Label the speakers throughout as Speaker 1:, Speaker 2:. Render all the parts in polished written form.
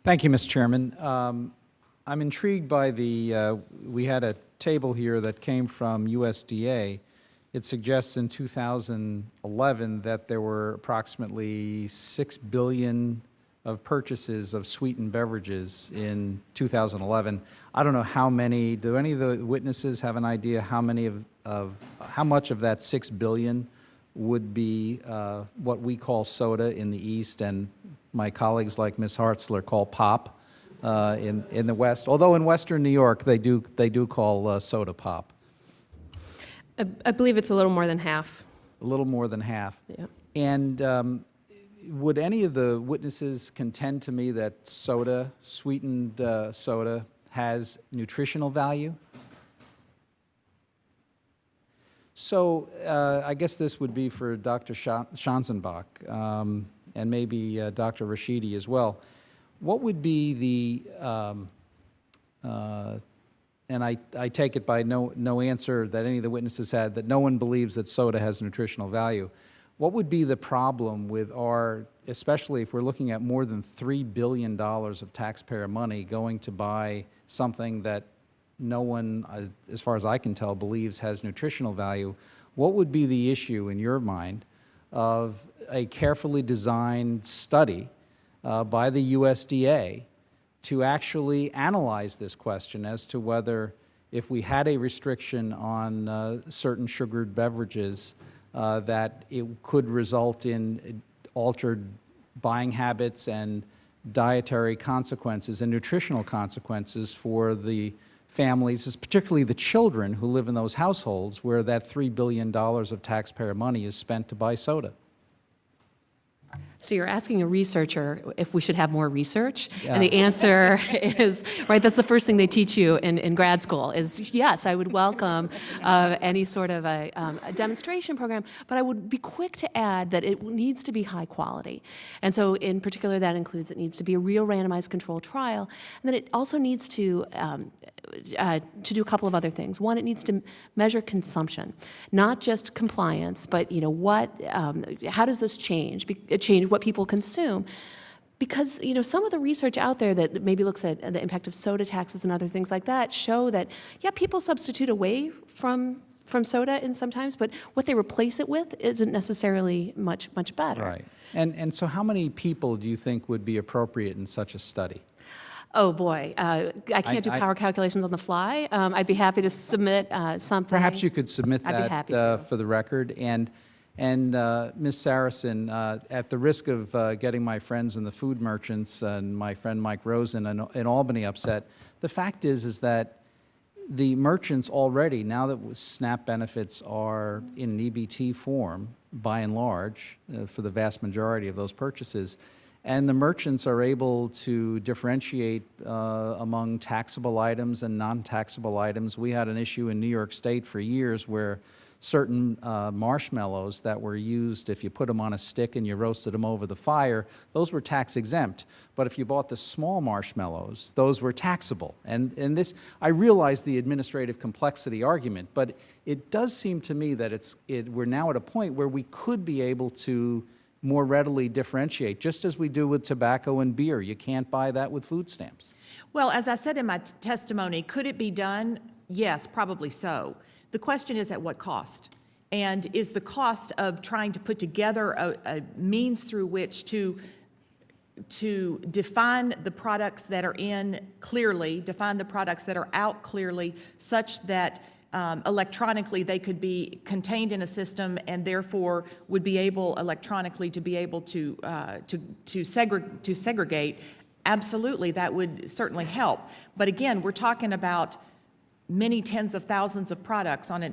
Speaker 1: Thank you, Mr. Chairman. I'm intrigued by we had a table here that came from USDA. It suggests in 2011 that there were approximately 6 billion of purchases of sweetened beverages in 2011. I don't know how many, do any of the witnesses have an idea how many how much of that 6 billion would be what we call soda in the East and my colleagues like Ms. Hartzler call pop in the West, although in Western New York they do call soda pop.
Speaker 2: I believe it's a little more than half.
Speaker 1: A little more than half.
Speaker 2: Yeah.
Speaker 1: And would any of the witnesses contend to me that soda, sweetened soda, has nutritional value? So I guess this would be for Dr. Schanzenbach and maybe Dr. Rashidi as well. What would be the, and I take it by no answer that any of the witnesses had, that no one believes that soda has nutritional value. What would be the problem with our, especially if we're looking at more than $3 billion of taxpayer money going to buy something that no one, as far as I can tell, believes has nutritional value? What would be the issue in your mind of a carefully designed study by the USDA to actually analyze this question as to whether, if we had a restriction on certain sugared beverages, that it could result in altered buying habits and dietary consequences and nutritional consequences for the families, particularly the children who live in those households where that $3 billion of taxpayer money is spent to buy soda.
Speaker 2: So you're asking a researcher if we should have more research,
Speaker 1: Yeah.
Speaker 2: and the answer is, right, that's the first thing they teach you in grad school, is yes, I would welcome any sort of a demonstration program, but I would be quick to add that it needs to be high quality. And so in particular that includes it needs to be a real randomized controlled trial, and then it also needs to do a couple of other things. One, it needs to measure consumption, not just compliance, but how does this change what people consume? Because some of the research out there that maybe looks at the impact of soda taxes and other things like that show that, yeah, people substitute away from soda in sometimes, but what they replace it with isn't necessarily much better.
Speaker 1: Right. And so how many people do you think would be appropriate in such a study?
Speaker 2: Oh boy, I can't do power calculations on the fly. I'd be happy to submit something.
Speaker 1: Perhaps you could submit
Speaker 2: I'd be happy to.
Speaker 1: for the record. And Ms. Saracen, at the risk of getting my friends in the food merchants and my friend Mike Rosen in Albany upset, the fact is that the merchants already, now that SNAP benefits are in an EBT form, by and large, for the vast majority of those purchases, and the merchants are able to differentiate among taxable items and non-taxable items. We had an issue in New York State for years where certain marshmallows that were used, if you put them on a stick and you roasted them over the fire, those were tax exempt. But if you bought the small marshmallows, those were taxable. And this, I realize the administrative complexity argument, but it does seem to me that we're now at a point where we could be able to more readily differentiate, just as we do with tobacco and beer. You can't buy that with food stamps.
Speaker 3: Well, as I said in my testimony, could it be done? Yes, probably so. The question is at what cost? And is the cost of trying to put together a means through which to define the products that are in clearly, define the products that are out clearly, such that electronically they could be contained in a system and therefore would be able electronically to be able to segregate? Absolutely, that would certainly help. But again, we're talking about many tens of thousands of products right.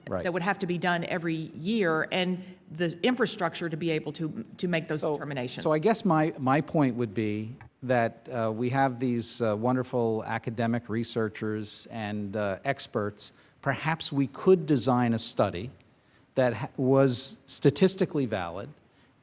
Speaker 3: that would have to be done every year, and the infrastructure to be able to make those determinations.
Speaker 1: So I guess my point would be that we have these wonderful academic researchers and experts. Perhaps we could design a study that was statistically valid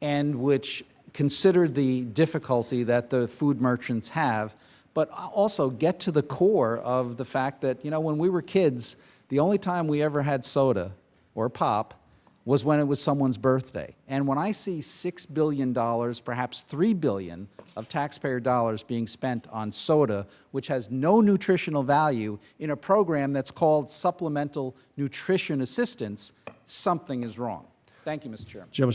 Speaker 1: and which considered the difficulty that the food merchants have, but also get to the core of the fact that, when we were kids, the only time we ever had soda or pop was when it was someone's birthday. And when I see $6 billion, perhaps $3 billion of taxpayer dollars being spent on soda, which has no nutritional value, in a program that's called Supplemental Nutrition Assistance, something is wrong. Thank you, Mr. Chairman.
Speaker 4: Gentleman's time